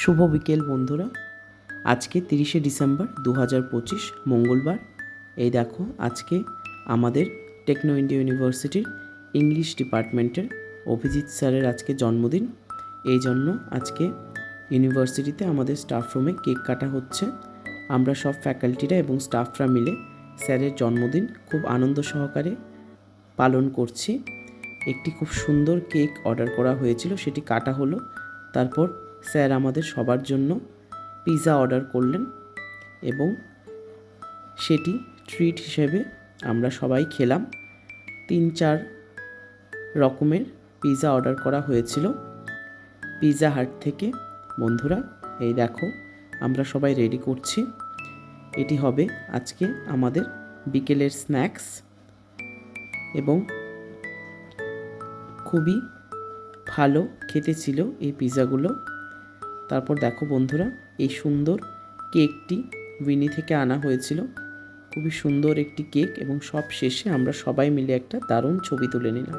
শুভ বিকেল বন্ধুরা। আজকে 30শে ডিসেম্বর 2025 মঙ্গলবার। এই দেখো, আজকে আমাদের টেকনো ইন্ডিয়া ইউনিভার্সিটির ইংলিশ ডিপার্টমেন্টের অভিজিৎ স্যারের আজকে জন্মদিন। এই জন্য আজকে ইউনিভার্সিটিতে আমাদের স্টাফ রুমে কেক কাটা হচ্ছে। আমরা সব ফ্যাকাল্টিরা এবং স্টাফরা মিলে স্যারের জন্মদিন খুব আনন্দ সহকারে পালন করছি। একটি খুব সুন্দর কেক অর্ডার করা হয়েছিল, সেটি কাটা হলো। তারপর স্যার আমাদের সবার জন্য পিৎজা অর্ডার করলেন এবং সেটি ট্রিট হিসেবে আমরা সবাই খেলাম। 3-4 রকমের পিৎজা অর্ডার করা হয়েছিল পিৎজা হাট থেকে। বন্ধুরা, এই দেখো, আমরা সবাই রেডি করছি। এটি হবে আজকে আমাদের বিকেলের স্ন্যাক্স এবং খুবই ভালো খেতে ছিল এই পিৎজাগুলো। তারপর দেখো বন্ধুরা, এই সুন্দর কেকটি উইনি থেকে আনা হয়েছিল। খুবই সুন্দর একটি কেক এবং সব শেষে আমরা সবাই মিলে একটা দারুণ ছবি তুলে নিলাম।